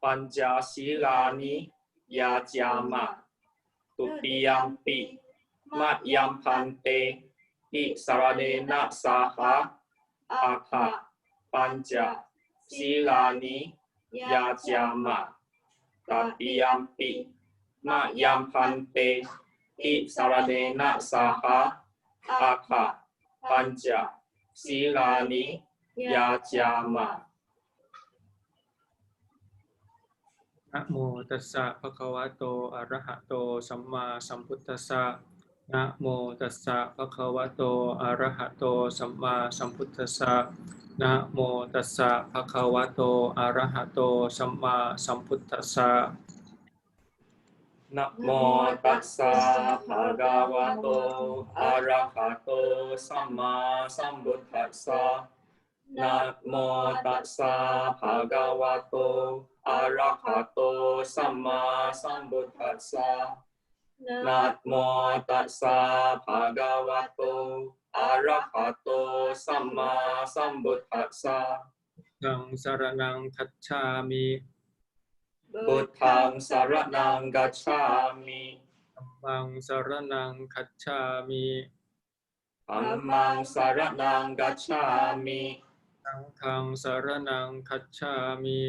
ปัญจศีลานิยาจามะตุติยัมปิมะยัมพันเตติสรณเนนะสาหะอาภะปัญจศีลานิยาจามะตติยัมปิมะยัมพันเตติสรณเนนะสาหะอาภะปัญจศีลานิยาจามะนะโมตัสสะภะคะวะโตอะระหะโตสัมมาสัมพุทธัสสะนะโมตัสสะภะคะวะโตอะระหะโตสัมมาสัมพุทธัสสะนะโมตัสสะภะคะวะโตอะระหะโตสัมมาสัมพุทธัสสะนะโมตัสสะภะคะวะโตอะระหะโตสัมมาสัมพุทธัสสะนะโมตัสสะภะคะวะโตอะระหะโตสัมมาสัมพุทธัสสะนะโมตัสสะภะคะวะโตอะระหะโตสัมมาสัมพุทธัสสะ ธังสรณังคัจฉามิพุทธังสรณังกัจฉามิ ธัมมังสรณังคัจฉามิ ธัมมังสรณังกัจฉามิ สังฆังสรณังคัจฉามิ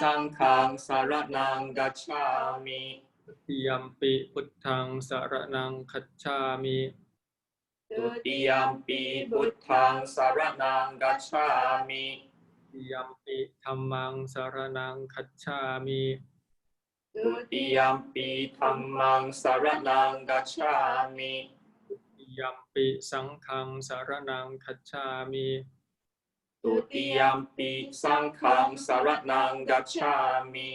สังฆังสรณังกัจฉามิ ทุติยัมปิพุทธังสรณังคัจฉามิ ทุติยัมปิพุทธังสรณังกัจฉามิ ทุติยัมปิธัมมังสรณังคัจฉามิ ทุติยัมปิธัมมังสรณังกัจฉามิ ทุติยัมปิสังฆังสรณังคัจฉามิ ทุติยัมปิสังฆังสรณังกัจฉามิ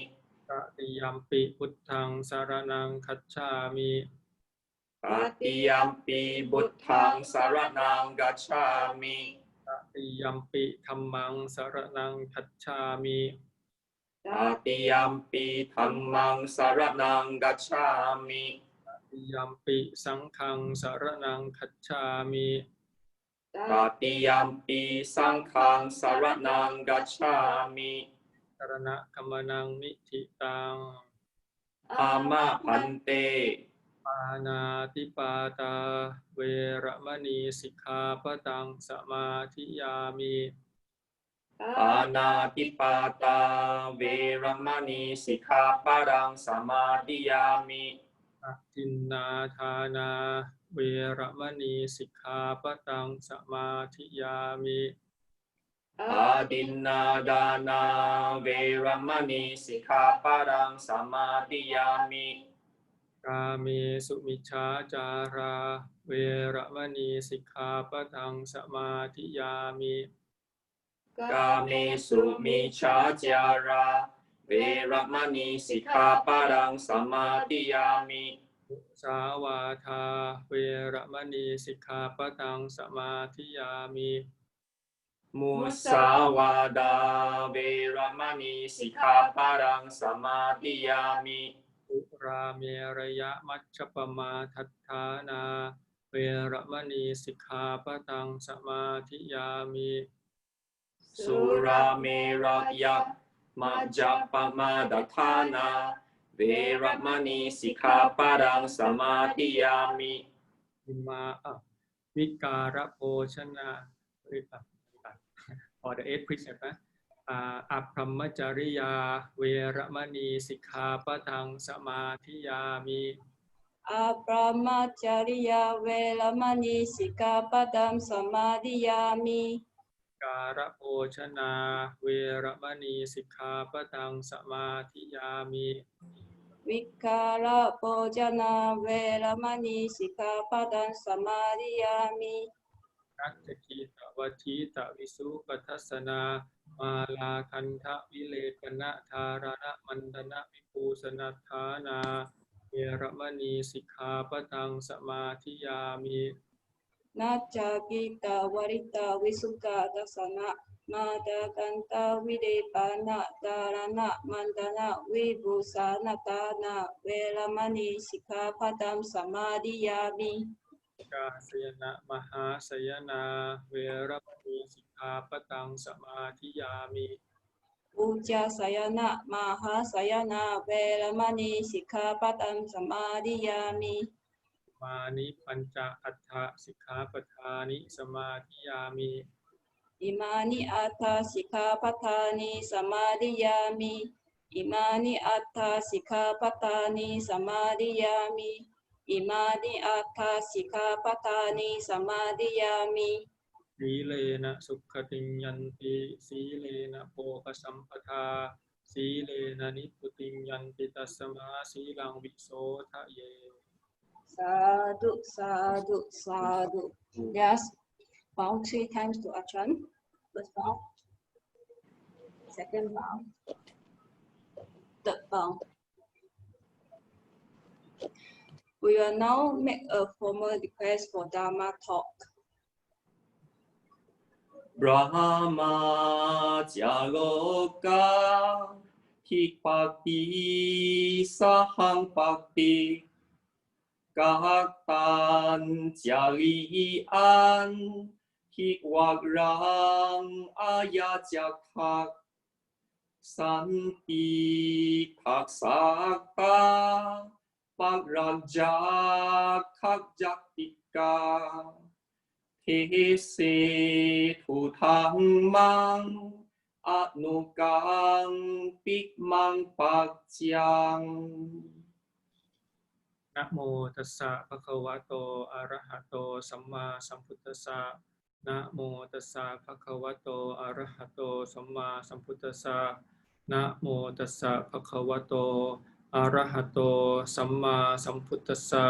ตติยัมปิพุทธังสรณังคัจฉามิ ตติยัมปิพุทธังสรณังกัจฉามิ ตติยัมปิธัมมังสรณังคัจฉามิ ตติยัมปิธัมมังสรณังกัจฉามิ ตติยัมปิสังฆังสรณังคัจฉามิ ตติยัมปิสังฆังสรณังกัจฉามิ สรณะคัมมนังนิธิตัง อามะพันเต ปานาติปาตาเวระมณีสิกขาปะทังสมาธิยามิ ปานาติปาตาเวรมณีสิกขาปะทังสมาธิยามิ อทินนาทานาเวระมณีสิกขาปะทังสมาธิยามิ อาดินนาดานาเวรมณีสิกขาปะทังสมาธิยามิ กาเมสุมิจฉาจาราเวระมณีสิกขาปะทังสมาธิยามิ กาเมสุมิจฉาจาราเวรมณีสิกขาปะทังสมาธิยามิ มุสาวาทาเวระมณีสิกขาปะทังสมาธิยามิ มุสาวาดาเวรมณีสิกขาปะทังสมาธิยามิ สุราเมรยมัชฌปมาทัฏฐานาเวระมณีสิกขาปะทังสมาธิยามิ สุราเมรยมัจจปมาดัฏฐานาเวรมณีสิกขาปะทังสมาธิยามิ อิมาวิการโภชนะfor the eighth precept นะอัปพรหมจริยาเวระมณีสิกขาปะทังสมาธิยามิอาปรมาจาริยาเวรมณีสิกขาปะทังสมาธิยามิการโภชนาเวระมณีสิกขาปะทังสมาธิยามิวิการะโภจนาเวรมณีสิกขาปะทังสมาธิยามินัตถิตวัฏฐิตวิสุปทัสสนามาลาคันทะวิเลปนะธารณมันดนะวิภูสนัฏฐานาเวรมณีสิกขาปะทังสมาธิยามินาจากิตาวริตาวิสุกาทัสสนะมาตากันตาวิเลปนะธารณมันดนะวิภูสนัฏฐานาเวรมณีสิกขาปะทังสมาธิยามิกาสยนะมหาสยนาเวรมณีสิกขาปะทังสมาธิยามิ Uja sayana maha sayana veramani sikkhapatam samadhiyami. มานิปัญจอัฏฐสิกขาปทานิสมาธิยามิ Imani atta sikkhapattani samadhiyami. Imani atta sikkhapattani samadhiyami. Imani atta sikkhapattani samadhiyami. สีเลนะสุขติงยันติสีเลนะโภคสัมปทาสีเลนะนิพพุติงยันติตัสสมาสีลังวิโสทะเย Sadhu, sadhu, sadhu. Just bow 3 times to Ajahn. First bow. Second bow. Third bow. We will now make a formal request for Dhamma Talk. Brahma Jaloka Hikpati Sahang Pakti Kahaktan Jalian Hikwagrang Ayajakak Santi Kaksakta Pagrajak Kakjaktikaเทเสทุทังมังอนุกังปิมังปัจจัง นะโมตัสสะภะคะวะโตอะระหะโตสัมมาสัมพุทธัสสะนะโมตัสสะภะคะวะโตอะระหะโตสัมมาสัมพุทธัสสะนะโมตัสสะภะคะวะโตอะระหะโตสัมมาสัมพุทธัสสะ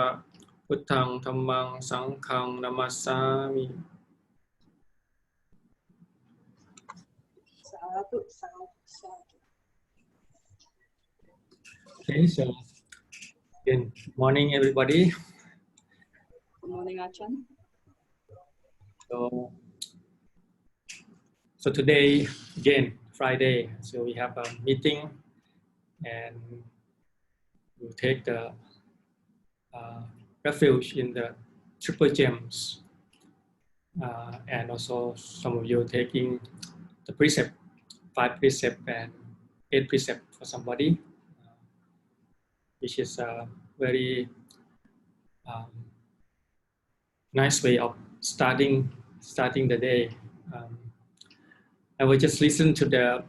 พุทธังธัมมังสังฆังนะมัสสามิ Sadhu, sadhu, sadhu. Okay, so good morning everybody. Good morning, Ajahn. So today again Friday, so we have a meeting and we'll take the refuge in the triple gems, and also some of you taking the precept, 5 precept and 8 precept for somebody, which is a very nice way of starting the day. I will just listen to the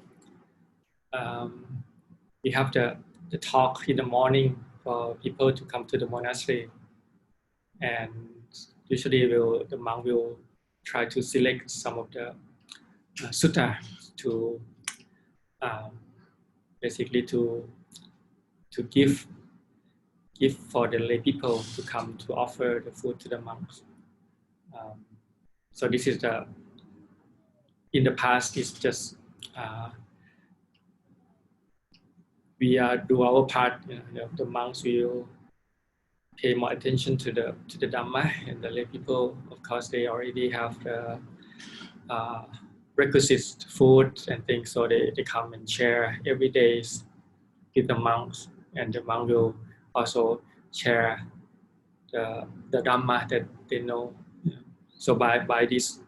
we have the talk in the morning for people to come to the monastery, and usually the monk will try to select some of the sutta to basically to give for the lay people to come to offer the food to the monks. So this is in the past it's just we do our part. The monks will pay more attention to the Dhamma, and the lay people, of course, they already have the requisite food and things, so they come and share every day with the monks, and the monk will also share the Dhamma that they know. So by this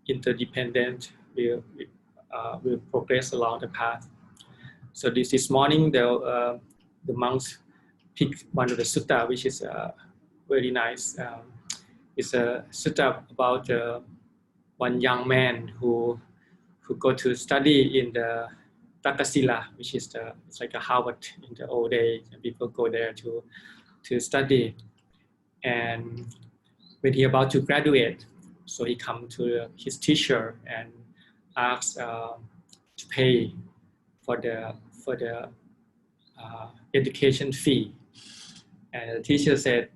interdependent, we'll progress along the path. So this morning, the monks picked one of the sutta, which is very nice. It's a sutta about one young man who go to study in the Takasila, which is it's like a Harvard in the old days, and people go there to study. And when he about to graduate, so he come to his teacher and asks to pay for the education fee. And the teacher said,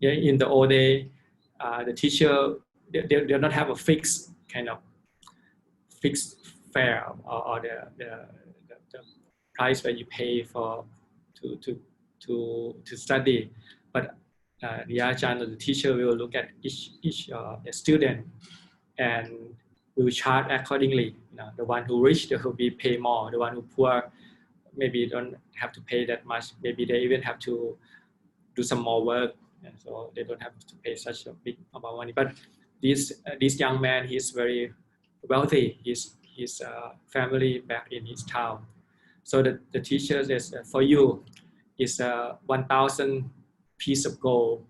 yeah, in the old day, the teacher they do not have a fixed fare or the price where you pay for to study, but the Ajahn or the teacher will look at each student and will charge accordingly. The one who rich, they will be pay more. The one who poor, maybe don't have to pay that much. Maybe they even have to do some more work, and so they don't have to pay such a big amount of money. But this young man, he's very wealthy. his family back in his town. So the teacher says, for you, is 1,000 piece of gold.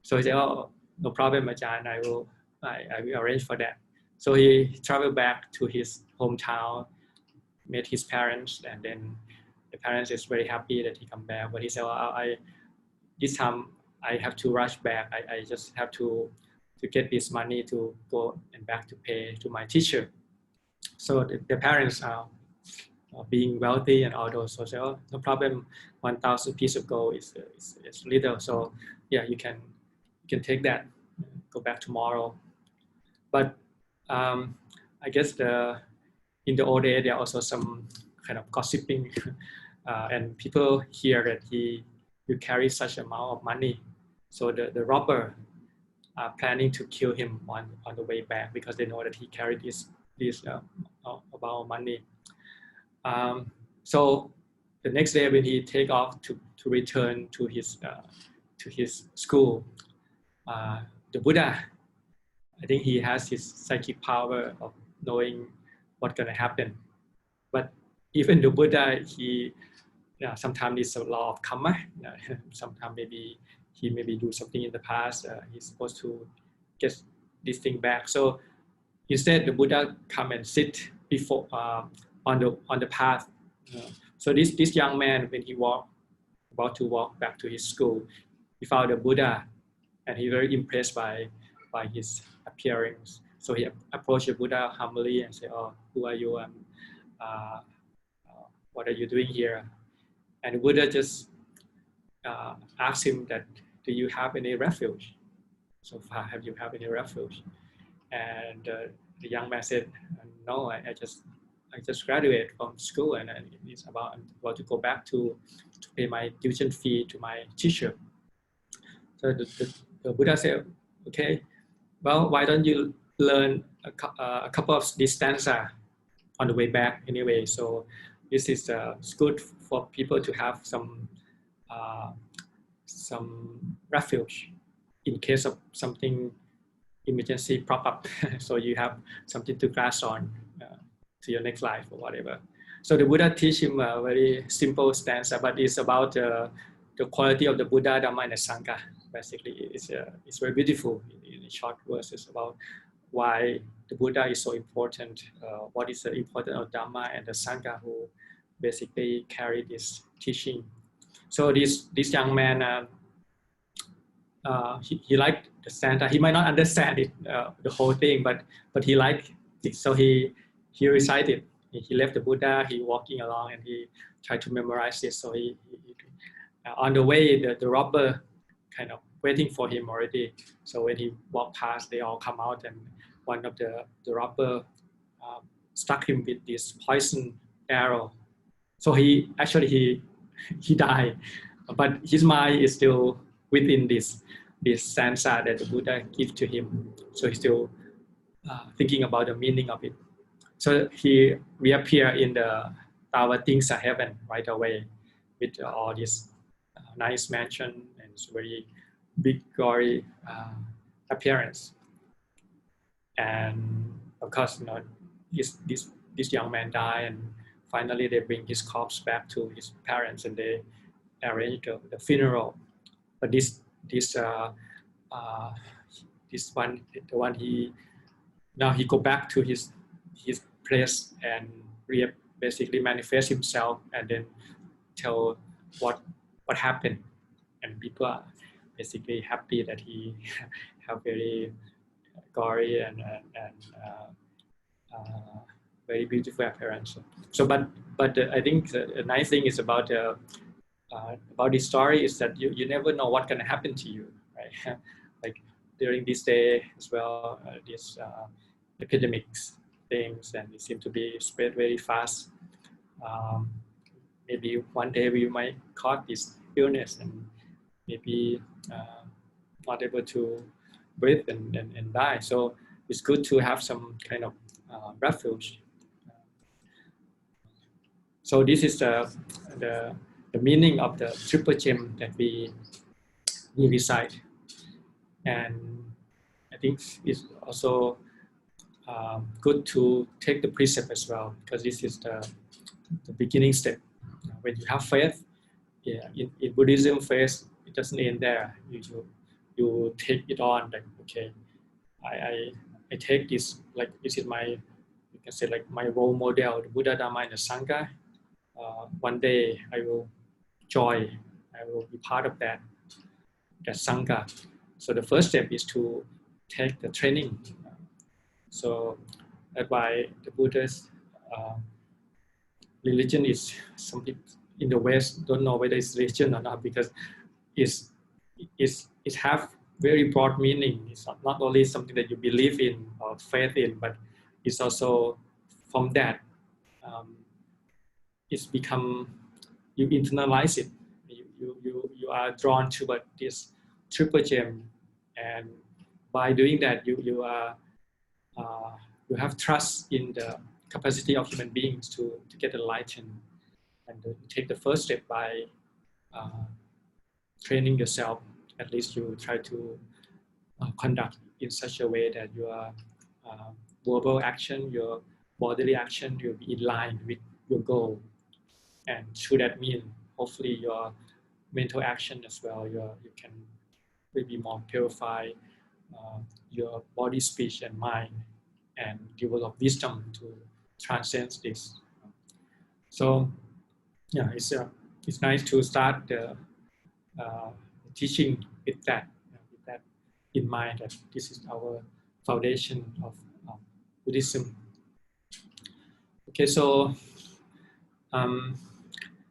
So he said, oh, no problem, Ajahn, I will arrange for that. So he traveled back to his hometown, met his parents, and then the parents is very happy that he come back. But he said, well, this time I have to rush back. I just have to get this money to go and back to pay to my teacher. So the parents are being wealthy and all those. So say, oh, no problem. 1,000 piece of gold is little. So yeah, you can take that. Go back tomorrow. But I guess in the old day there are also some kind of gossiping, and people hear that you carry such amount of money. So the robber are planning to kill him on the way back because they know that he carried this amount of money. So the next day when he take off to return to his school, the Buddha, I think he has his psychic power of knowing what's going to happen. But even the Buddha, he sometimes it's a law of karma. Sometimes maybe he do something in the past. He's supposed to get this thing back. So instead, the Buddha come and sit before on the path. So this young man, when he about to walk back to his school, he found the Buddha, and he very impressed by his appearance. So he approached the Buddha humbly and said, "Oh, who are you? And what are you doing here?" And the Buddha just asked him that, "Do you have any refuge? So far, have you have any refuge?" And the young man said, "No, I just graduated from school, and it's about to go back to pay my tuition fee to my teacher." So the Buddha said, "Okay, well, why don't you learn a couple of these stanzas on the way back anyway?" So this is it's good for people to have some refuge in case of something emergency pop up. So you have something to grasp on to your next life or whatever. So the Buddha teach him a very simple stanza, but it's about the quality of the Buddha, Dhamma, and the Sangha. Basically, it's very beautiful in short verses about why the Buddha is so important, what is the importance of Dhamma and the Sangha who basically carry this teaching. So this young man, he liked the stanza. He might not understand it, the whole thing, but he liked it. So he recited. He left the Buddha. He walking along and he tried to memorize it. So he on the way, the robber kind of waiting for him already. So when he walked past, they all come out, and one of the robber struck him with this poison arrow. So he died, but his mind is still within this stanza that the Buddha gives to him. So he's still thinking about the meaning of it. So he reappeared in the Tavatimsa heaven right away with all this nice mansion and it's very big, gory appearance. And of course, this young man died, and finally they bring his corpse back to his parents, and they arrange the funeral. But this one, the one he go back to his place and basically manifest himself, and then tell what happened, and people are basically happy that he have very gory and very beautiful appearance. So, but I think the nice thing is about this story is that you never know what's going to happen to you, right? Like during this day as well, these epidemics things, and it seems to be spread very fast. Maybe one day we might caught this illness and maybe not able to breathe and die. So it's good to have some kind of refuge. So this is the meaning of the triple gem that we recite, and I think it's also good to take the precept as well, because this is the beginning step. When you have faith, yeah, in Buddhism, faith, it doesn't end there. You take it on, like, okay, I take this, like, this is my, you can say, like, my role model, the Buddha, Dhamma, and the Sangha. One day I will join, I will be part of that Sangha. So the first step is to take the training. So that's why the Buddha's religion is, some people in the West don't know whether it's religion or not, because it have very broad meaning. It's not only something that you believe in or faith in, but it's also from that it's become, you internalize it. You are drawn to this triple gem, and by doing that you have trust in the capacity of human beings to get enlightened, and you take the first step by training yourself. At least you try to conduct in such a way that your verbal action, your bodily action will be in line with your goal, and through that mean, hopefully your mental action as well, you can maybe more purify your body, speech, and mind, and develop wisdom to transcend this. So yeah, it's nice to start the teaching with that in mind, that this is our foundation of Buddhism. Okay, so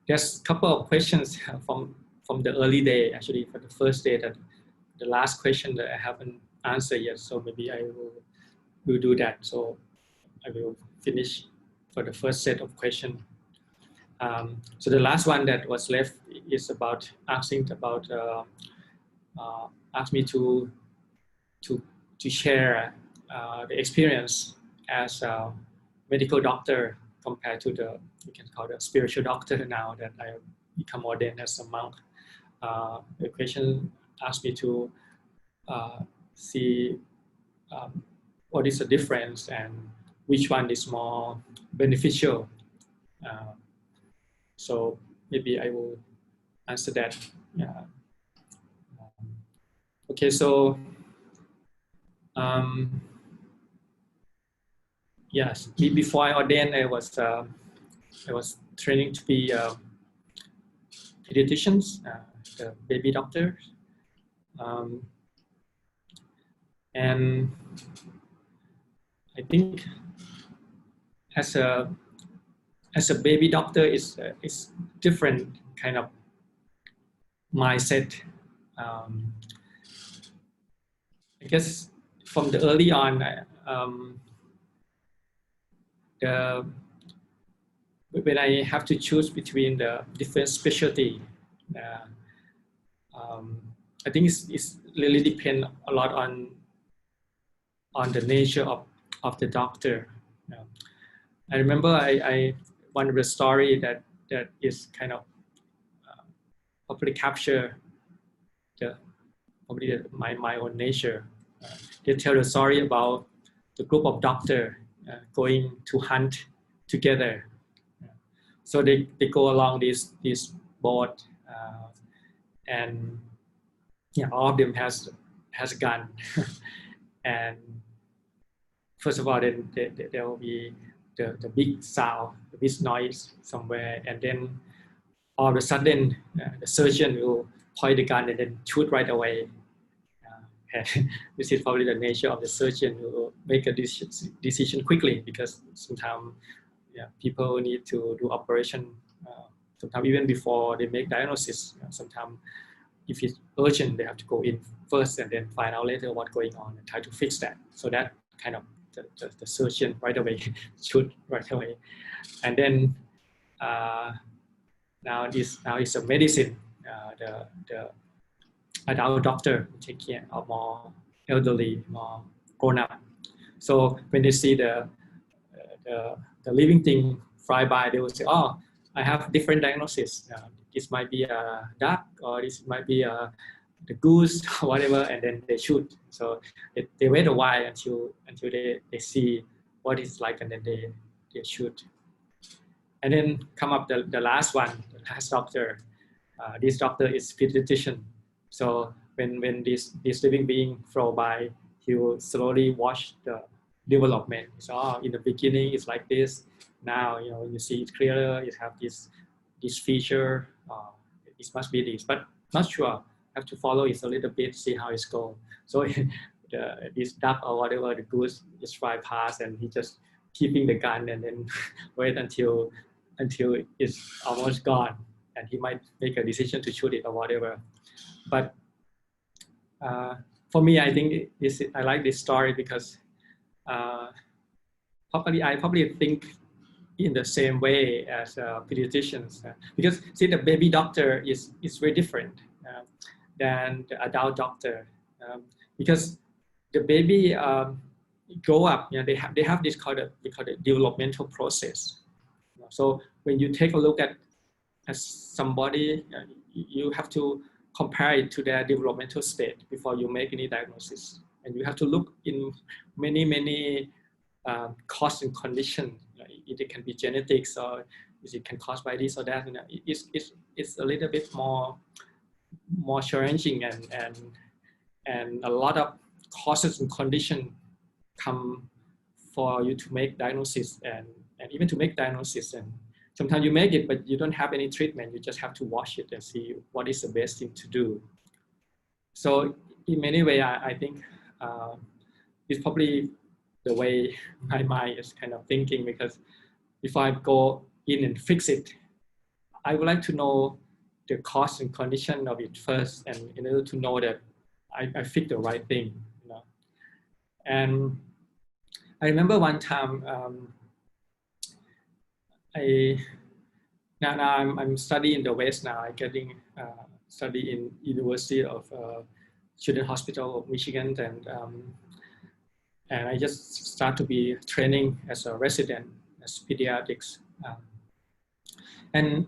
there's a couple of questions from the early day, actually, for the first day, that the last question that I haven't answered yet, so maybe I will do that. So I will finish for the first set of questions. So the last one that was left is about asking about asked me to share the experience as a medical doctor compared to the, you can call it, spiritual doctor now that I have become ordained as a monk. The question asked me to see what is the difference and which one is more beneficial. So maybe I will answer that. Okay, so yes, before I ordained, I was training to be pediatricians, the baby doctor, and I think as a baby doctor is different kind of mindset. I guess from the early on, when I have to choose between the different specialty, I think it's really depend a lot on the nature of the doctor. I remember one of the story that is kind of hopefully capture my own nature. They tell the story about the group of doctors going to hunt together. So they go along this boat, and all of them has a gun. And first of all, then there will be the big sound, the big noise somewhere, and then all of a sudden the surgeon will point the gun and then shoot right away. This is probably the nature of the surgeon, who will make a decision quickly, because sometimes people need to do operation. Sometimes even before they make diagnosis, sometimes if it's urgent, they have to go in first and then find out later what's going on and try to fix that. So that kind of the surgeon right away shoot right away. And then now it's a medicine. The adult doctor take care of more elderly, more grown up. So when they see the living thing fly by, they will say, "Oh, I have different diagnosis. This might be a duck, or this might be a the goose or whatever, and then they shoot. So they wait a while until they see what it's like, and then they shoot. And then come up the last one, the last doctor. This doctor is pediatrician. So when this living being flow by, he will slowly watch the development. So in the beginning it's like this. Now you see it clearer. You have this feature. It must be this, but not sure. Have to follow it a little bit, see how it's going. So this duck or whatever, the goose just fly past, and he just keeping the gun and then wait until it's almost gone, and he might make a decision to shoot it or whatever. But for me, I think I like this story because I probably think in the same way as pediatricians, because see, the baby doctor is very different than the adult doctor, because the baby grow up. They have this called a developmental process. So when you take a look at somebody, you have to compare it to their developmental state before you make any diagnosis, and you have to look in many cause and condition. It can be genetics, or it can cause by this or that. It's a little bit more challenging, and a lot of causes and condition come for you to make diagnosis, and even to make diagnosis. And sometimes you make it, but you don't have any treatment. You just have to watch it and see what is the best thing to do. So in many ways, I think it's probably the way my mind is kind of thinking, because if I go in and fix it, I would like to know the cause and condition of it first, and in order to know that I fix the right thing. And I remember one time I'm studying in the West now. I'm getting study in University of Children's Hospital of Michigan, and I just start to be training as a resident as pediatrics. And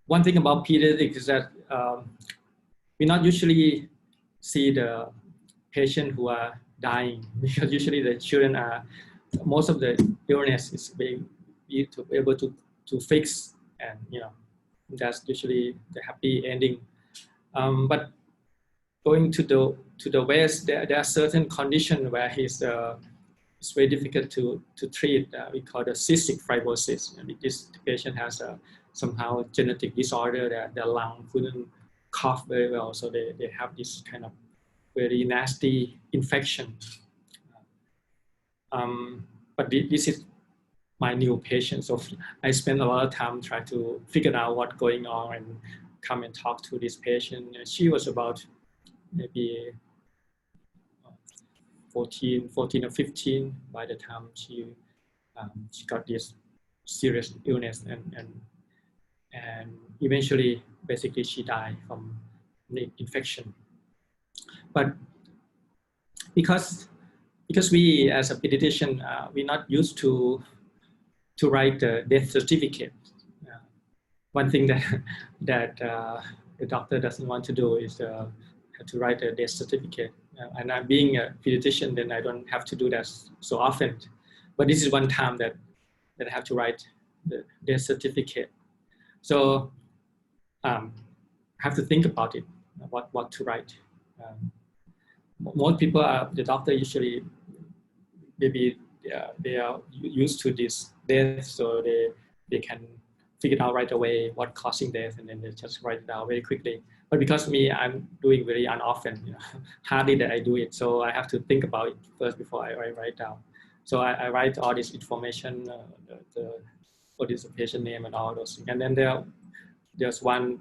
one thing about pediatrics is that we not usually see the patient who are dying, because usually the children are, most of the illness is being able to fix, and that's usually the happy ending. But going to the West, there are certain conditions where it's very difficult to treat. We call the cystic fibrosis. And this patient has somehow genetic disorder that their lung couldn't cough very well, so they have this kind of very nasty infection. But this is my new patient, so I spend a lot of time trying to figure out what's going on and come and talk to this patient. She was about maybe 14 or 15 by the time she got this serious illness, and eventually, basically, she died from the infection. But because we as a pediatrician, we're not used to write the death certificate. One thing that the doctor doesn't want to do is have to write a death certificate. And I'm being a pediatrician, then I don't have to do that so often. But this is one time that I have to write the death certificate. So I have to think about it, what to write. Most people the doctor usually, maybe they are used to this death, so they can figure it out right away what causing death, and then they just write it out very quickly. But because me, I'm doing very unoften, hardly that I do it, so I have to think about it first before I write down. So I write all this information, what is the patient name and all those things, and then there's one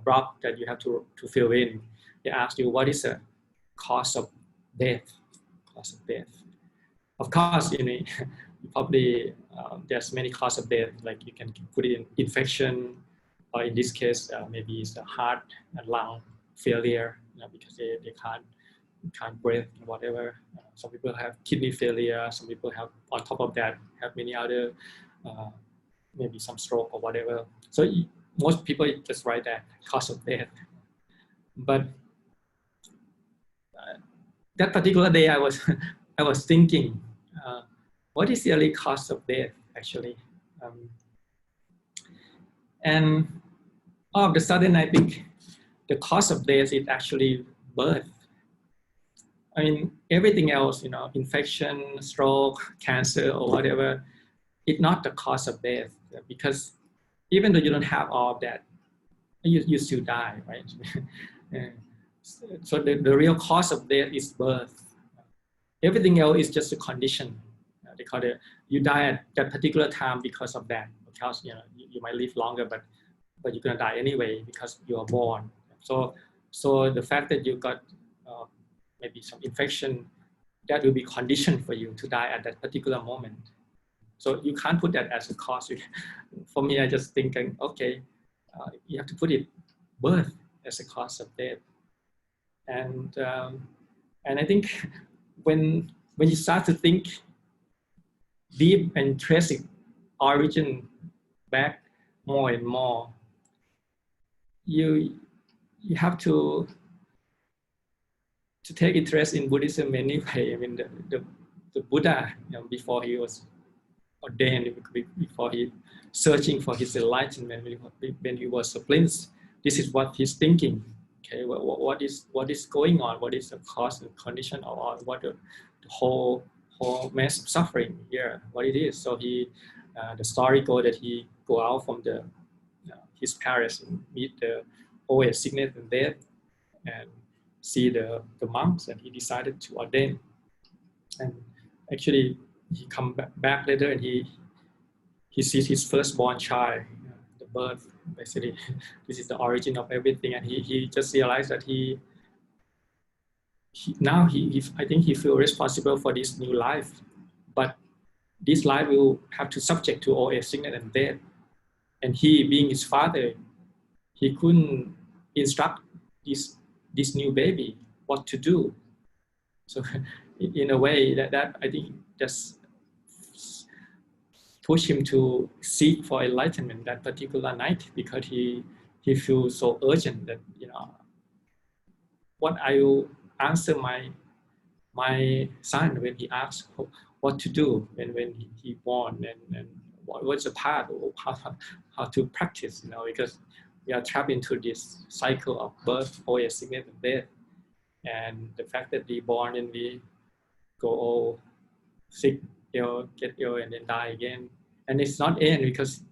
block that you have to fill in. They ask you what is the cause of death. Of course, probably there's many causes of death. Like you can put it in infection, or in this case, maybe it's the heart and lung failure, because they can't breathe or whatever. Some people have kidney failure. Some people have, on top of that, have many other, maybe some stroke or whatever. So most people just write that cause of death. But that particular day I was I was thinking, what is the early cause of death actually? And all of a sudden, I think the cause of death is actually birth. I mean, everything else, infection, stroke, cancer, or whatever, it's not the cause of death, because even though you don't have all of that, you still die, right? So the real cause of death is birth. Everything else is just a condition. They call it, you die at that particular time because of that. Because you might live longer, but you're gonna die anyway because you are born. So the fact that you got maybe some infection, that will be conditioned for you to die at that particular moment. So you can't put that as a cause. For me, I just thinking, okay, you have to put it birth as a cause of death. And I think when you start to think deep and trace it origin back more and more, you have to take interest in Buddhism anyway. I mean, the Buddha, before he was ordained, before he searching for his enlightenment, when he was a prince, this is what he's thinking. Okay, what is going on? What is the cause and condition of what the whole mass of suffering here? What it is? So he, the story goes that he go out from his palace and meet the old age, sickness and death, and see the monks, and he decided to ordain. And actually, he come back later, and he sees his firstborn child, the birth. Basically, this is the origin of everything, and he just realized that he I think he feels responsible for this new life, but this life will have to subject to old age, sickness, and death. And he, being his father, he couldn't instruct this new baby what to do. So in a way that I think just push him to seek for enlightenment that particular night, because he feels so urgent that what I will answer my son when he asks what to do when he born, and what's the path, or how to practice, because we are trapped into this cycle of birth, old age, sickness, and death. And the fact that we born and we go all sick, ill, get ill, and then die again. And it's not end, because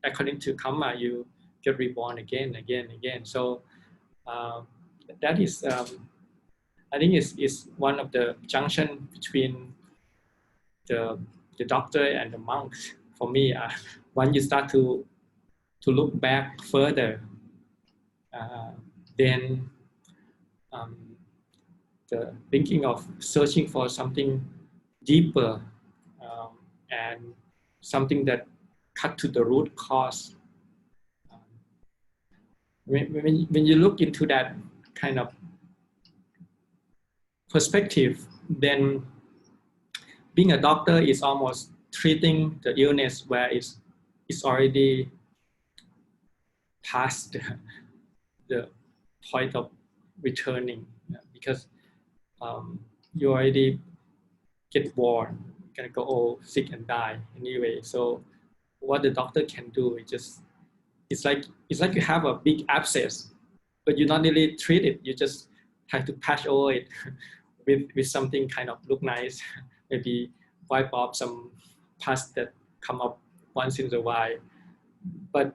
according to karma, you get reborn again. So that is, I think, is one of the junction between the doctor and the monks. For me, when you start to look back further, then the thinking of searching for something deeper, and something that cut to the root cause. When you look into that kind of perspective, then being a doctor is almost treating the illness where it's already past the point of returning, because you already get born, gonna go all sick and die anyway. So what the doctor can do is just, it's like you have a big abscess, but you not really treat it. You just try to patch over it with something kind of look nice, maybe wipe off some pus that come up once in a while. But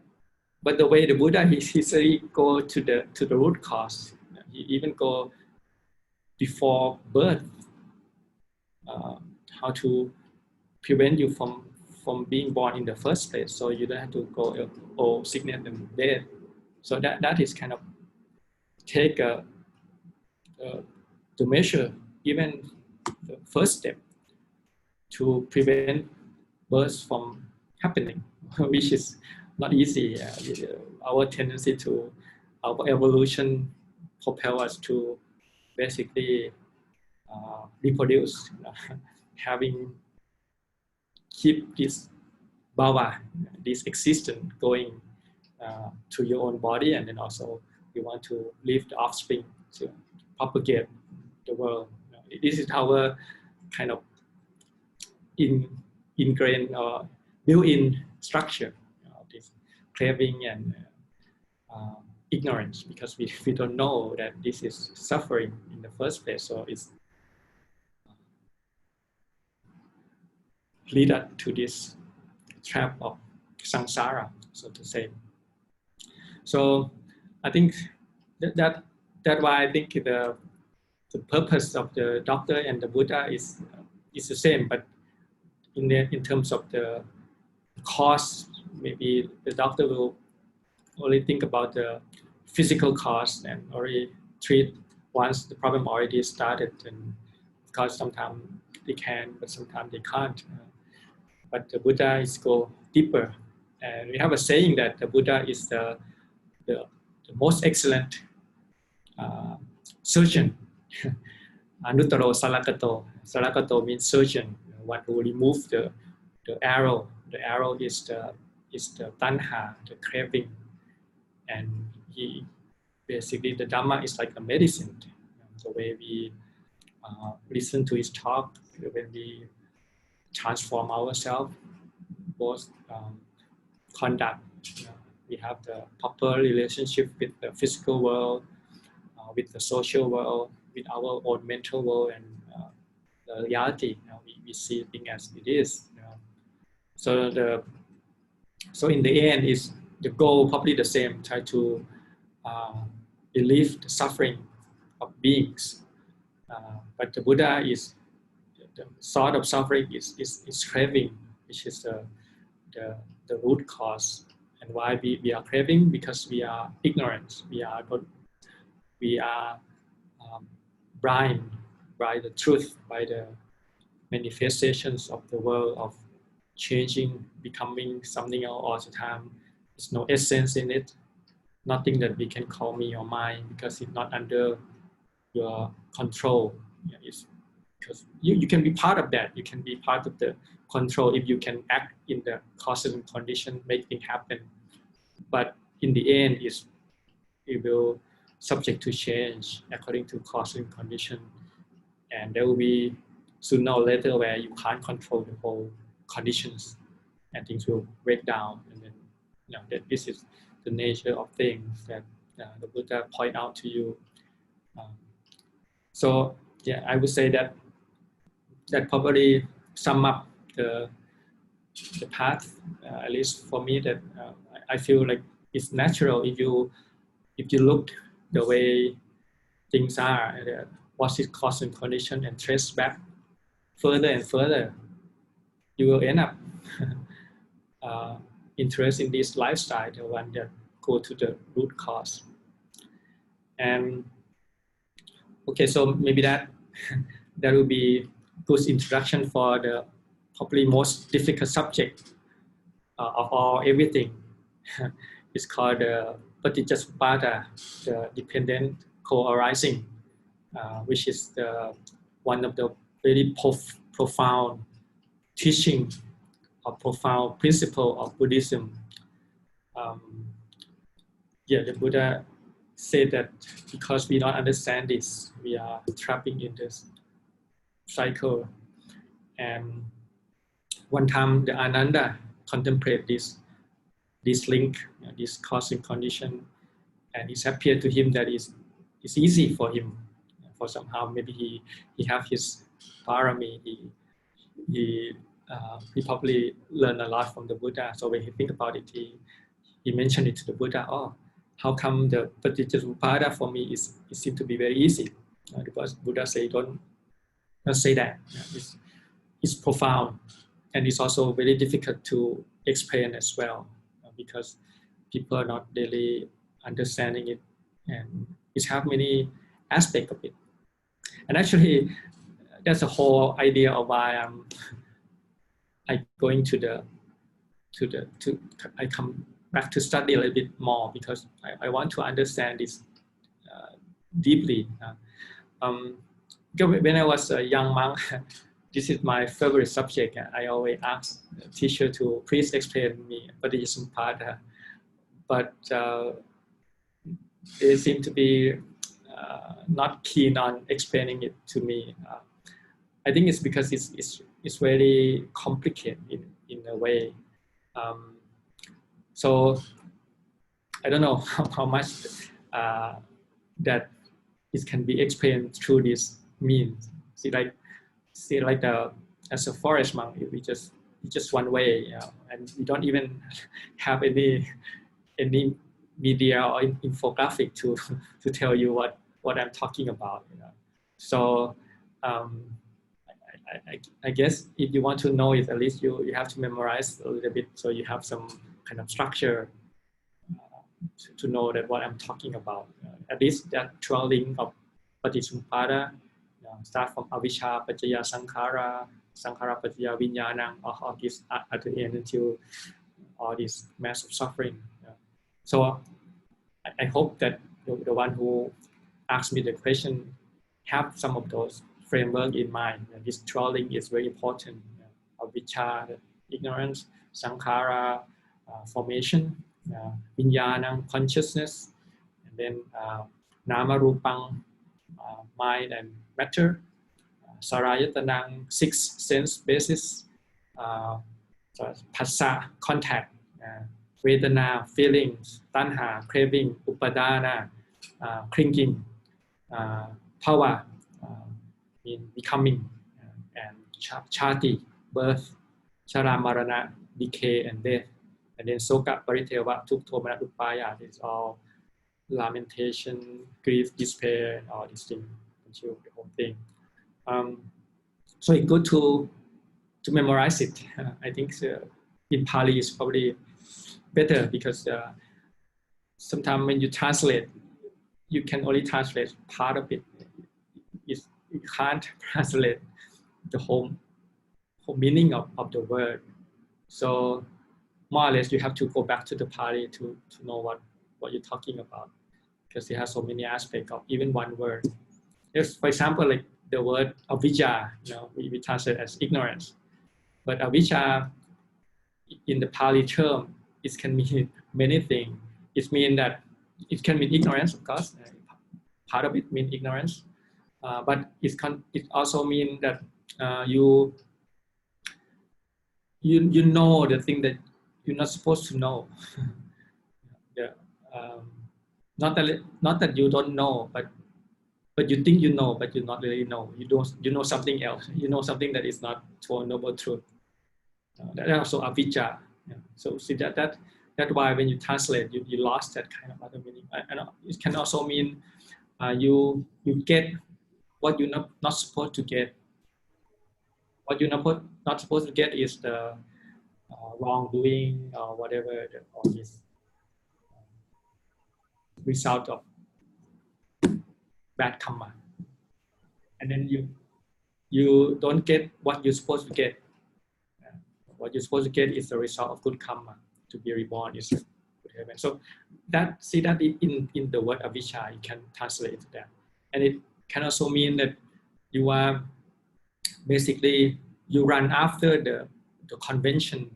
the way the Buddha, he really go to the root cause. He even go before birth, how to prevent you from being born in the first place, so you don't have to go old, sickness, and death. So that is kind of take the measure, even the first step, to prevent birth from happening, which is not easy. Our tendency to, our evolution propel us to basically reproduce, having keep this bhava, this existence going to your own body, and then also you want to leave the offspring to propagate the world. This is our kind of ingrained or built-in structure of this craving and ignorance, because we don't know that this is suffering in the first place. So it's lead us to this trap of samsara, so to say. So I think that's why I think the purpose of the doctor and the Buddha is the same, but in terms of the cause, maybe the doctor will only think about the physical cause and already treat once the problem already started. And because sometimes they can, but sometimes they can't. But the Buddha is go deeper, and we have a saying that the Buddha is the most excellent surgeon. Anuttaro salakato. Salakato means surgeon, one who removes the arrow. The arrow is the tanha, the craving, and he basically the Dhamma is like a medicine. The way we listen to his talk, when we transform ourselves, both conduct. We have the proper relationship with the physical world, with the social world, with our own mental world, and the reality. We see things as it is. So in the end, is the goal probably the same. Try to relieve the suffering of beings. But the Buddha is the sort of suffering is craving, which is the root cause. And why we are craving? Because we are ignorant. We are blind by the truth, by the manifestations of the world of changing, becoming something else all the time. There's no essence in it. Nothing that we can call me or mine, because it's not under your control. Because you can be part of that. You can be part of the control if you can act in the causes and condition, make things happen. But in the end, it will subject to change according to cause and condition, and there will be sooner or later where you can't control the whole conditions, and things will break down. And then, that this is the nature of things that the Buddha point out to you. So yeah, I would say that probably sum up the path, at least for me, that I feel like it's natural if you look the way things are, what's its cause and condition, and trace back further and further, you will end up interested in this lifestyle, the one that go to the root cause. And okay, so maybe that will be good introduction for the probably most difficult subject of all everything. It's called the Paticcasamuppada, the dependent co-arising, which is one of the very profound teaching or profound principle of Buddhism. The Buddha said that because we don't understand this, we are trapping in this cycle. And one time the Ananda contemplate this link, this cause and condition, and it appeared to him that it's easy for him. For somehow maybe he have his parami, he probably learned a lot from the Buddha. So when he think about it, he mentioned it to the Buddha. Oh, how come the Paticcasamuppada for me it seems to be very easy? Because Buddha say don't say that. It's profound, and it's also very difficult to explain as well, because people are not really understanding it, and it have many aspects of it. And actually, that's the whole idea of why I going I come back to study a little bit more, because I want to understand this deeply. When I was a young monk, this is my favorite subject. I always ask the teacher to please explain me Paticcasamuppada, but they seem to be not keen on explaining it to me. I think it's because it's very complicated in a way. So I don't know how much that it can be explained through this means. See, like as a forest monk, we just one way, you know, and we don't even have any media or infographic to tell you what I'm talking about, you know. So I guess if you want to know it, at least you have to memorize a little bit, so you have some kind of structure to know that what I'm talking about. At least that 12 link of Paticcasamuppada, start from avijja, paccaya sankhara, sankhara paccaya viññāṇaṃ, all this at the end until all this massive suffering. So I hope that the one who asked me the question have some of those framework in mind. This 12 link is very important. Avijja, ignorance, sankhara, formation, viññāṇaṃ, consciousness, and then nama rupang, mind and matter, sarayatanaṃ, 6 sense basis, phassa, contact, vedana, feelings, tanha, craving, upadana, clinging, bhava, in becoming, and chati, birth, chara, marana, decay and death, and then soka, pariteva, tukto, manadupaya. It's all lamentation, grief, despair, and all these things until the whole thing. So it's good to memorize it. I think in Pali is probably better because sometimes when you translate, you can only translate part of it. You can't translate the whole meaning of the word. So more or less you have to go back to the Pali to know what you're talking about, because it has so many aspects of even one word. If, for example, like the word avijja, you know, we translate as ignorance, but avijja in the Pali term, it can mean many things. It means that it can mean ignorance, of course. Part of it means ignorance, but it also means that you know the thing that you're not supposed to know. Not that you don't know, but you think you know, but you not really know. You know something else. You know something that is not Four Noble Truth. That's also avijja. Yeah. So see that's why when you translate, you lost that kind of other meaning. And it can also mean you get what you're not supposed to get. What you're not supposed to get is the wrongdoing or whatever, all this result of bad karma. And then you don't get what you're supposed to get. What you're supposed to get is the result of good karma. To be reborn is good heaven. So that in the word avijja, you can translate it to that. And it can also mean that you are basically you run after the convention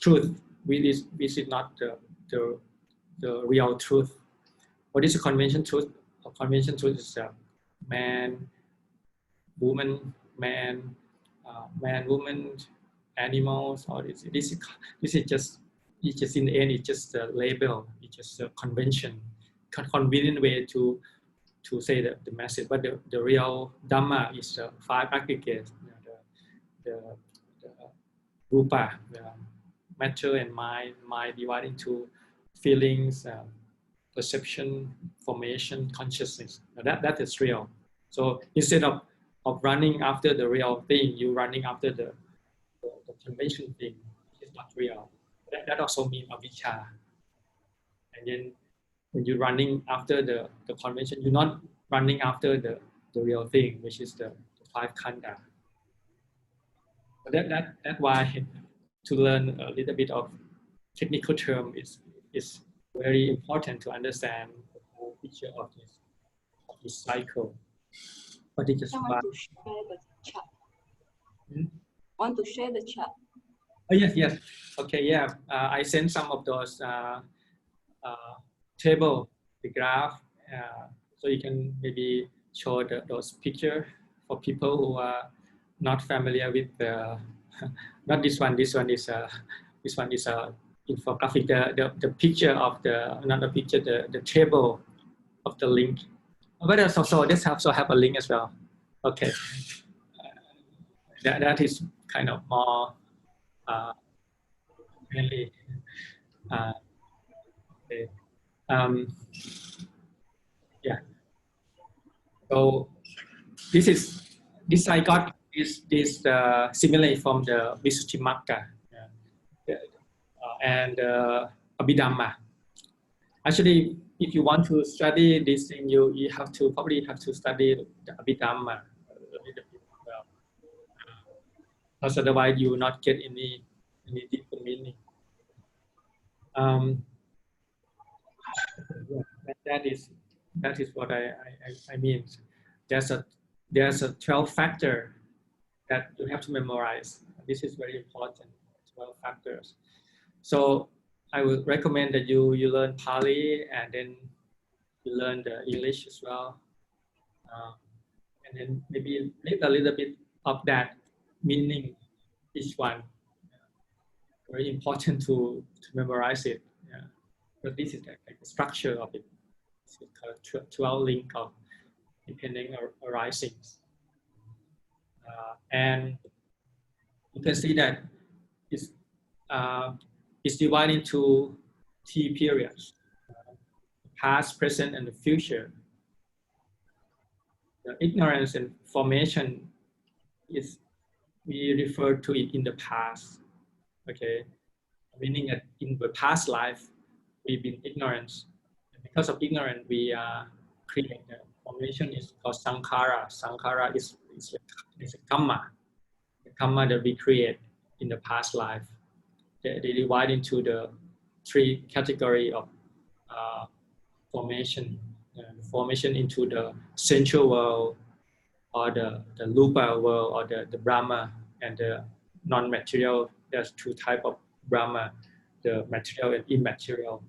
truth, which is not the real truth. What is a convention truth? A convention truth is man, woman, man, woman, animals. Or this is just in the end. It's just a label. It's just a convention, convenient way to say the message. But the real Dhamma is the 5 aggregates. The rupa, the matter and mind divided into feelings, perception, formation, consciousness. Now that is real. So instead of running after the real thing, you're running after the convention thing, which is not real. That also means avijja. And then when you're running after the convention, you're not running after the real thing, which is the 5 khandha. That's why to learn a little bit of technical term is very important to understand the whole picture of this cycle. But it just want to share the chat. Want to share the chat? Oh yes. Okay, yeah. I sent some of those table, the graph, So you can maybe show those picture for people who are not familiar with the not this one. This one is infographic. The picture of the not the picture the table of the link. But this also have a link as well. Okay, that is kind of more really. Okay. Yeah. So this I got this simile from the Visuddhimagga and Abhidhamma. Actually, if you want to study this thing, you probably have to study the Abhidhamma a little bit as well. Because otherwise you will not get any deeper meaning. That is what I mean. There's a 12 factor that you have to memorize. This is very important. 12 factors. So I would recommend that you learn Pali and then you learn the English as well, and then maybe read a little bit of that meaning each one. Very important to memorize it. Yeah. But this is like the structure of it. It's 12 link of depending arisings. And you can see that it's divided into 3 periods: past, present, and the future. The ignorance and formation is we refer to it in the past. Okay, meaning that in the past life we've been ignorant. And because of ignorance, we are creating the formation is called sankhara. Sankhara is a karma. The karma that we create in the past life. They divide into the 3 categories of formation. Formation into the sensual world, or the Rupa world, or the Brahma, and the non-material. There's 2 types of Brahma, the material and immaterial.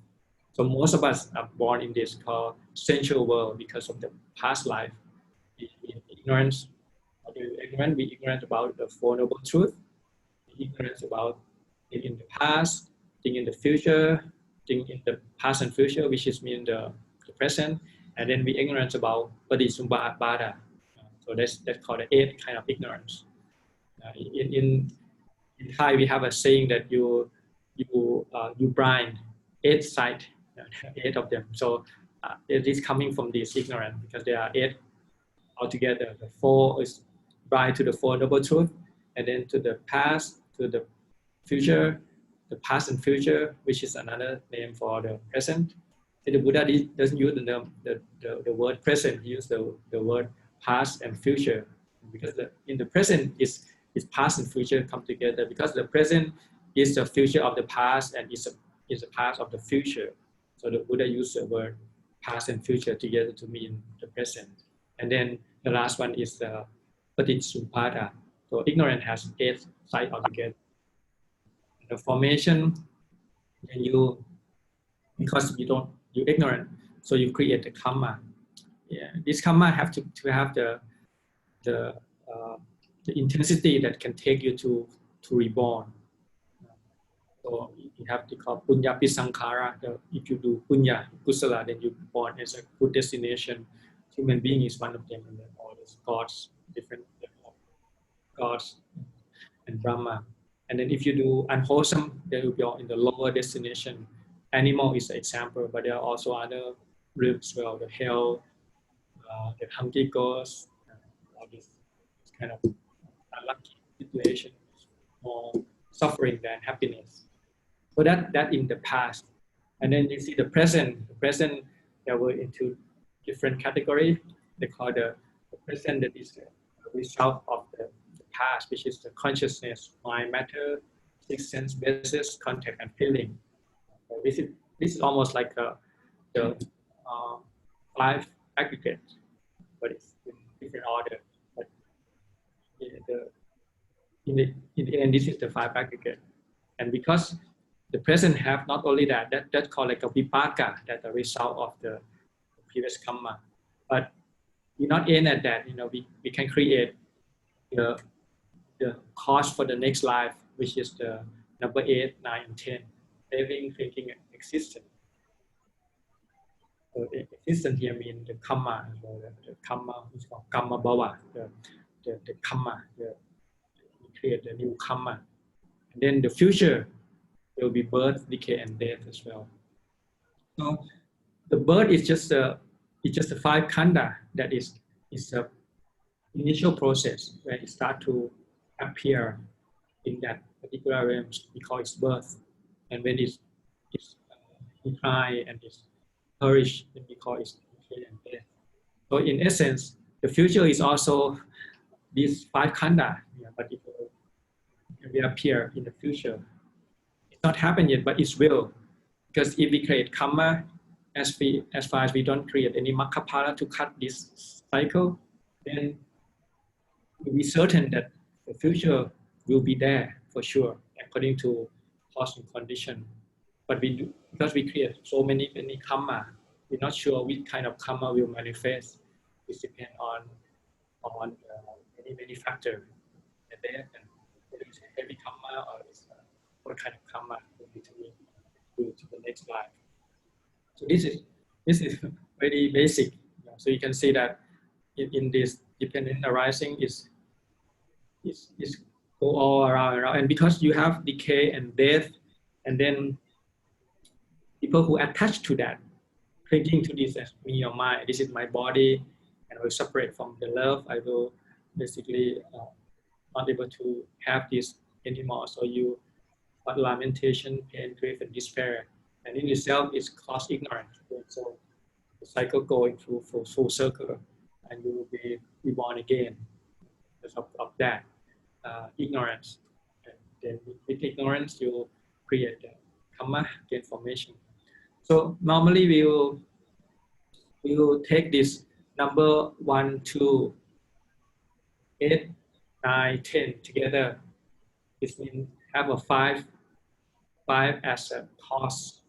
So most of us are born in this called sensual world because of the past life. We ignorant about the Four Noble Truths, ignorance about things in the past, things in the future, things in the past and future, which is mean the present, and then we ignorance about Paticcasamuppada. So that's called the 8th kind of ignorance. In Thai, we have a saying that you blind 8 sight, 8 of them. So it is coming from this ignorance because there are 8 altogether. The 4 is blind to the Four Noble Truths, and then to the past, to the future, the past and future, which is another name for the present. The Buddha doesn't use the word present, he uses the word past and future, because in the present is past and future come together, because the present is the future of the past and is the past of the future. So the Buddha used the word past and future together to mean the present. And then the last one is the Paticcasamuppada. So ignorance has 8 sides altogether. The formation, and because you ignorant, so you create the karma. Yeah, this karma have to have the intensity that can take you to reborn. So you have to call punya pisankhara. If you do punya, kusala, then you born as a good destination. Human being is one of them, and then all these gods, different gods and Brahma. And then if you do unwholesome, they will be in the lower destination. Animal is an example, but there are also other groups as well, the hell, the hungry ghosts, all this kind of unlucky situation, more suffering than happiness. So that in the past. And then you see the present. The present, there were into different categories. They call the present that is the result of the past, which is the consciousness, mind, matter, 6 sense basis, contact, and feeling. So this is almost like the 5 aggregates, but it's in different order. But in the end, this is the 5 aggregate. And because the present have not only that's called like a vipaka, that's the result of the previous karma. but we not aim at that. We can create the cause for the next life, which is the number 8, 9, and 10, living, thinking, and existence. So existence here means the karma, the karma, which is called karma bhava, the karma, we create the new karma. And then the future will be birth, decay, and death as well. So the birth is just the 5 khandha that is a initial process where it start to appear in that particular realm. We call it birth, and when it's decline and it's perish, then we call it decay and death. So in essence, the future is also these 5 khandha, but it will appear in the future. It's not happened yet, but it will, because if we create karma, as far as we don't create any makkapala to cut this cycle, then we'll be certain that the future will be there for sure, according to cause and condition. But because we create so many karma, we're not sure which kind of karma will manifest. It depends on many factors. And then whether it's heavy karma or what kind of karma will be to the next life. So this is very basic. So you can see that in this dependent arising is go all around, and because you have decay and death, and then people who attach to that, clinging to this as me or mine, this is my body, and I will separate from the love, I will basically not able to have this anymore. So you got lamentation, pain, grief, and despair, and in itself is cause ignorance. So the cycle going through full circle, and you will be reborn again because of that ignorance. And then with ignorance, you create the karma, gain formation. So normally we will take this number 1, 2, 8, 9, 10 together. It means have a 5 as a cause.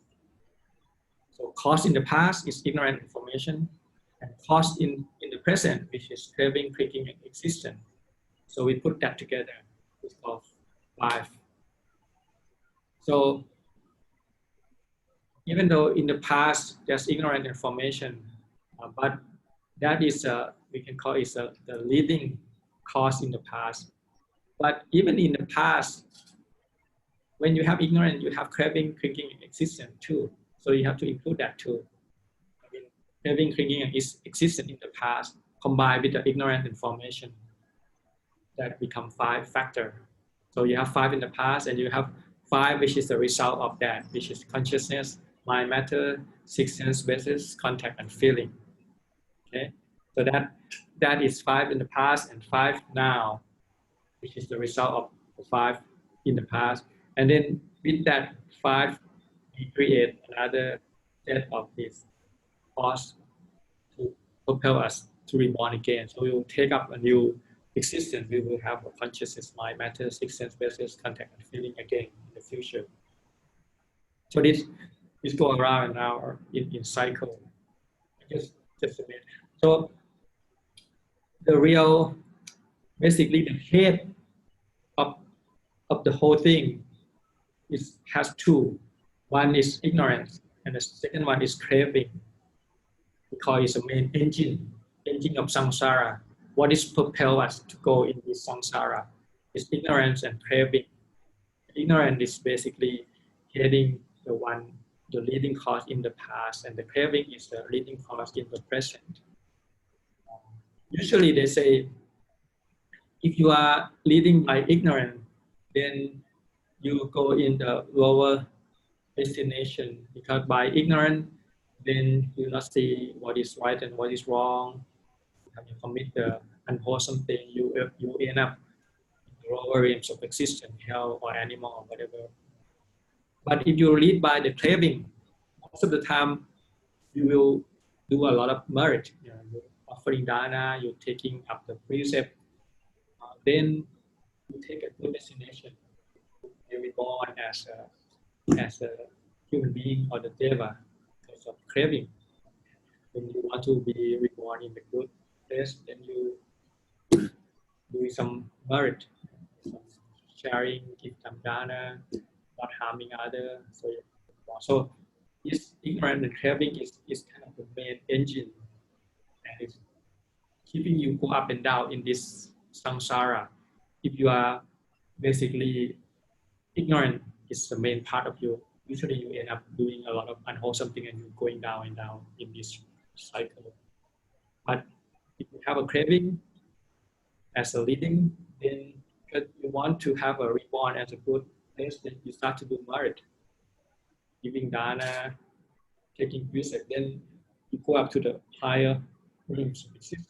So cause in the past is ignorant information, and cause in the present, which is craving, clicking, and existence. So we put that together. It's called 5. So even though in the past there's ignorant information, but that is we can call it the leading cause in the past. But even in the past, when you have ignorance, you have craving, craving, and existence too. So you have to include that too. I mean, craving, craving, and existence in the past combined with the ignorant information, that become 5 factor. So you have 5 in the past, and you have 5 which is the result of that, which is consciousness, mind, matter, 6 sense basis, contact, and feeling. Okay, so that is 5 in the past and 5 now, which is the result of the 5 in the past. And then with that 5, we create another set of this cause to propel us to reborn again. So we will take up a new existence. We will have a consciousness, mind, matter, 6 sense basis, contact, and feeling again in the future. So this go around and around in cycle. Just a minute. So the real, basically the head of the whole thing has 2. One is ignorance, and the second one is craving. We call it the main engine of samsara. What is propel us to go in this samsara is ignorance and craving. Ignorance is basically heading the leading cause in the past, and the craving is the leading cause in the present. Usually they say, if you are leading by ignorance, then you go in the lower destination, because by ignorance, then you not see what is right and what is wrong. When you commit the unwholesome thing, you end up in the lower realms of existence, hell or animal or whatever. But if you lead by the craving, most of the time you will do a lot of merit. You're offering dana, you're taking up the precept, then you take a good destination. You'll be born as a human being or the deva because of craving. when you want to be reborn in the good place, then you do some merit, some sharing, give some dana, not harming others. So this ignorance and craving is kind of the main engine, and it's keeping you go up and down in this samsara. If you are basically ignorant, is the main part of you. Usually, you end up doing a lot of unwholesome thing, and you're going down and down in this cycle. But if you have a craving as a leading, then because you want to have a reborn as a good place, then you start to do merit, giving dana, taking precept, then you go up to the higher realms of existence.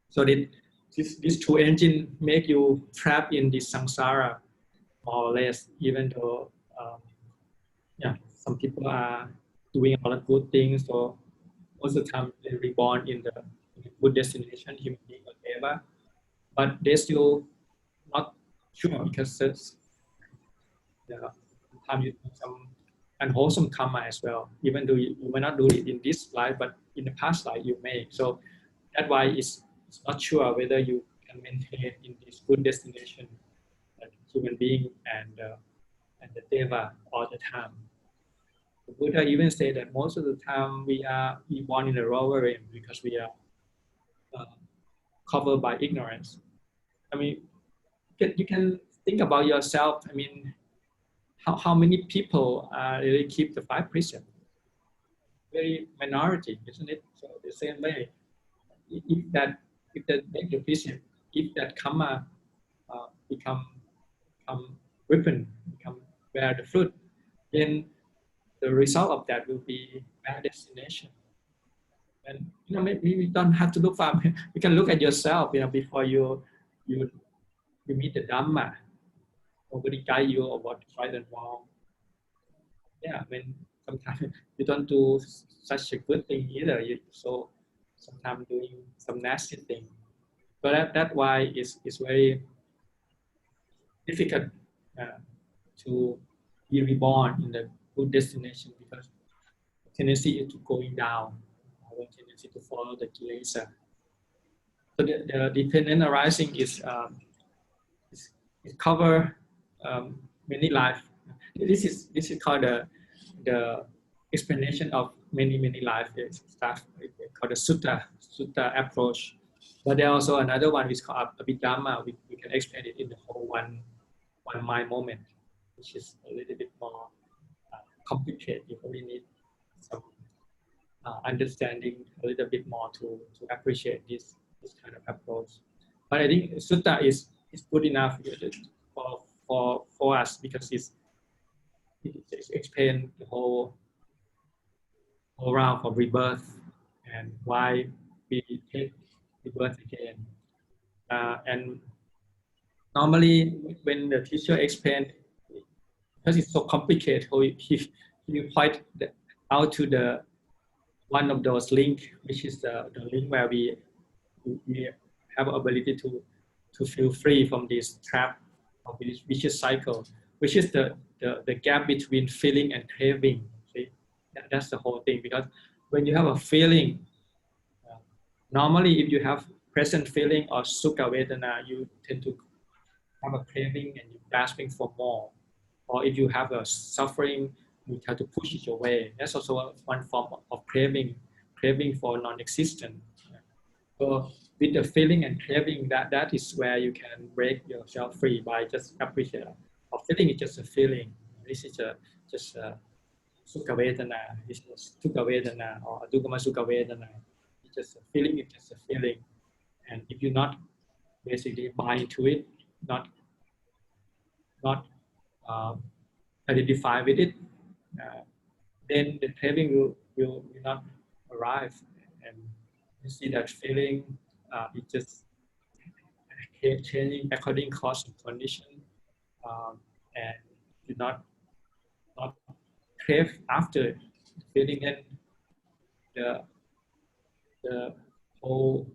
So these two engines make you trapped in this samsara, more or less, even though some people are doing a lot of good things, so most of the time they reborn in the good destination, human being or whatever, but they still not sure because sometimes you do some unwholesome karma as well, even though you may not do it in this life, but in the past life you may. So that's why it's not sure whether you can maintain in this good destination, like human being and the deva all the time. The Buddha even said that most of the time we born in the lower realm because we are covered by ignorance. I mean, you can think about yourself. I mean, how many people really keep the 5 precepts? Very minority, isn't it? So the same way, if that make the precept, if that karma become ripen, become bear the fruit, then the result of that will be bad destination. And maybe you don't have to look far. You can look at yourself, before you meet the Dhamma. Nobody guide you or what is right and wrong. Yeah, I mean, sometimes you don't do such a good thing either. So sometimes doing some nasty thing. So that's why it's very difficult to be reborn in the good destination, because the tendency is to going down, our tendency to follow the kilesa. So the dependent arising is cover many life. This is called the explanation of many life stuff. It's called the sutta approach. But there also another one which is called Abhidhamma. We can explain it in the whole one mind moment, which is a little bit more complicated. You probably need some understanding a little bit more to appreciate this kind of approach. But I think sutta is good enough for us, because it explains the whole round of rebirth and why we take rebirth again. And normally when the teacher explains, because it's so complicated, he point out to the one of those links, which is the link where we have ability to feel free from this trap of this vicious cycle, which is the gap between feeling and craving. See? That's the whole thing. Because when you have a feeling, normally if you have present feeling or sukha vedana, you tend to have a craving and you're grasping for more. Or if you have a suffering, you try to push it away. That's also one form of craving for non-existent. So with the feeling and craving, that is where you can break yourself free by just appreciating. Or feeling is just a feeling. This is just a sukha vedana. This is sukha vedana or adukama sukha vedana. It's just a feeling. It's just a feeling. And if you're not basically buy into it, not identify with it, then the craving will not arrive, and you see that feeling it just changing according cause and condition, and do not crave after the feeling, and the whole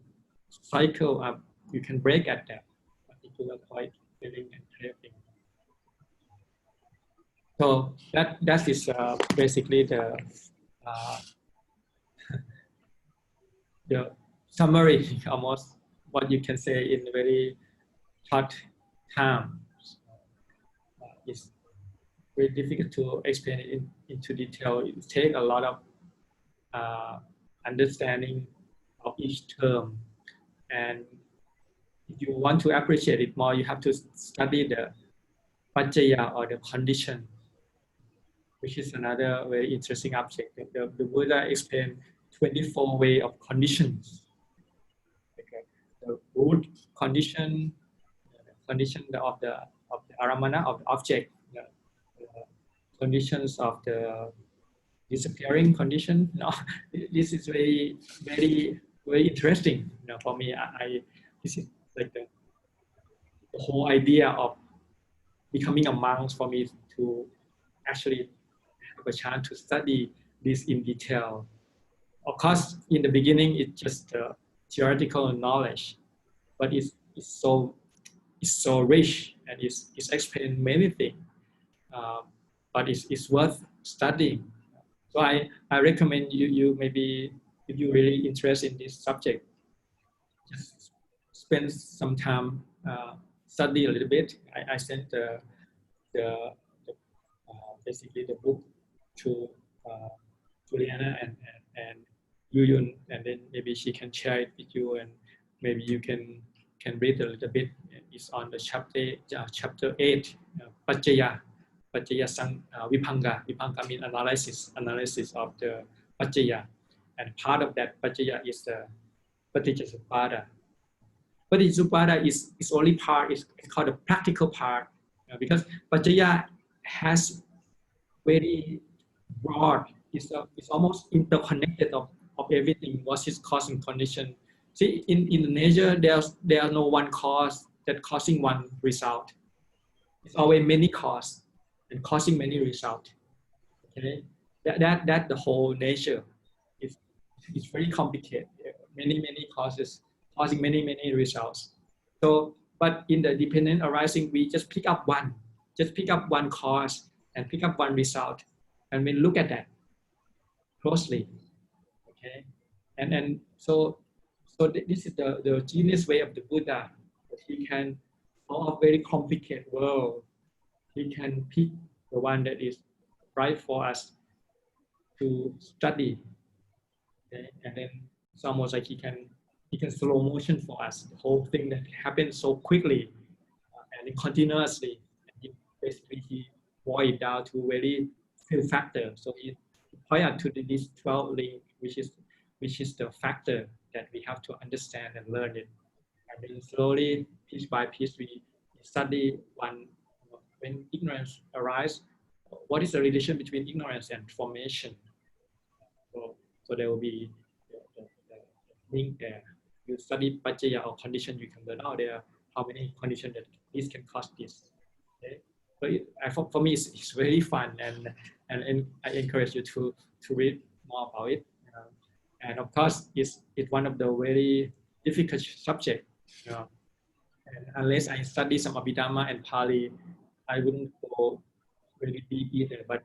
cycle you can break at that particular point, feeling and craving. So that is basically the summary almost what you can say in a very short time. It's very difficult to explain it into detail. It takes a lot of understanding of each term, and if you want to appreciate it more, you have to study the Paccaya or the condition, which is another very interesting object. The Buddha explained 24 ways of conditions. Okay. The root condition, the condition of the aramana, of the object, the conditions of the disappearing condition. No, this is very, very, very interesting. For me, this is like the whole idea of becoming a monk for me to actually have a chance to study this in detail. Of course, in the beginning, it's just theoretical knowledge, but it's so rich and it's explained many things. But it's worth studying. So I recommend you maybe if you're really interested in this subject, just spend some time study a little bit. I sent the basically the book to Juliana and Yuyun, and then maybe she can share it with you, and maybe you can read a little bit. It's on the chapter 8, Paccaya sang Vibhanga. Vibhanga means analysis of the Paccaya, and part of that Paccaya is the Paticcasamuppada. Paticcasamuppada is only part, is called the practical part, because Paccaya has very broad, it's almost interconnected of everything, what is causing condition. See, in the nature, there's no one cause that causing one result. It's always many cause and causing many result. Okay, that the whole nature is very complicated. Many causes causing many results. So, but in the dependent arising, we just pick up one cause and pick up one result, and we look at that closely. Okay, and so this is the genius way of the Buddha, that he can solve very complicated world. He can pick the one that is right for us to study. Okay? And then it's almost like he can slow motion for us the whole thing that happens so quickly and continuously. And he boiled it down to very few factors. So he pointed out to this 12 link, which is the factor that we have to understand and learn it. And then slowly, piece by piece, we study one. When ignorance arises, what is the relation between ignorance and formation? So there will be the link there. You study Paccaya or condition, you can learn out there how many conditions that this can cause this. Okay? So for me, it's very fun, and I encourage you to read more about it. And of course, it's one of the very difficult subject. And unless I study some Abhidhamma and Pali, I wouldn't go really deep either. But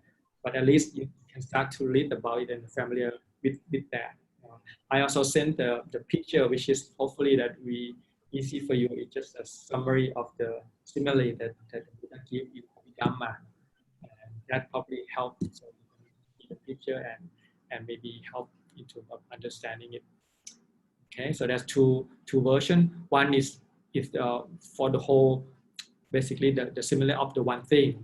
at least you can start to read about it and familiar with that. I also sent the picture, which is hopefully that we easy for you. It's just a summary of the simile that Buddha give in Dhamma, and that probably helps. So you can see the picture and maybe help into understanding it. Okay, so there's two versions. One is for the whole, basically the simile of the one thing,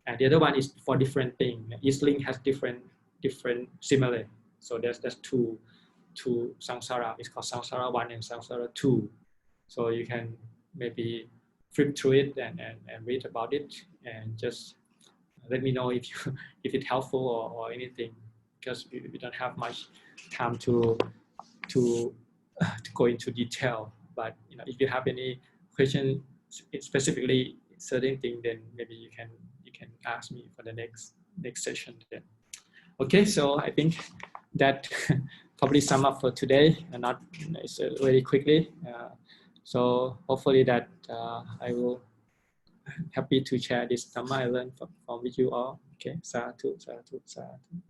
and the other one is for different things. Each link has different simile. So there's two samsara. It's called samsara 1 and samsara 2. So you can maybe flip through it and read about it, and just let me know if it's helpful or anything, because we don't have much time to go into detail. But if you have any question specifically certain thing, then maybe you can ask me for the next session then. Okay, so I think that probably sum up for today, and not it's very quickly. So hopefully that I will happy to share this Dhamma I learned from with you all. Okay, sadhu, sadhu, sadhu.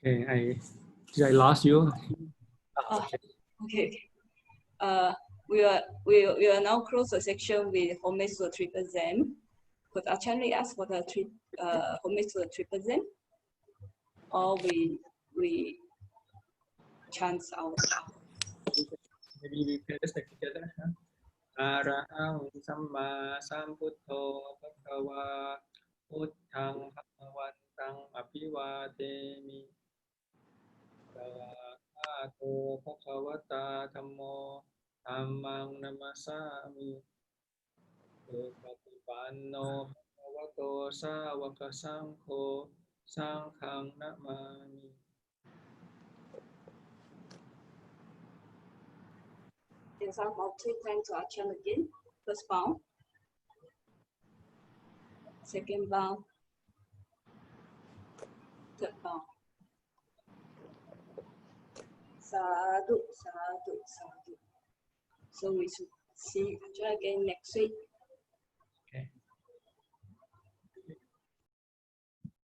Okay, did I lost you? Okay. We are now close the section with homage to the 3%. Could Ajahn ask for the homage to the 3%? Or we chant out? Maybe we can just take together. Arahang Samma Sambuddho Bhagava Buddhang Bhagavantang Abhivademi Bhagavato Bhagavata Dhammo Dhammang Namasami Patipanno Bhagavato Sāvaka Sangho Sanghang Namami. In some of 3 times to Ajahn again. First bound. Second bound. Third bound. Sadhu, sadhu, sadhu. So we should see Ajahn again next week.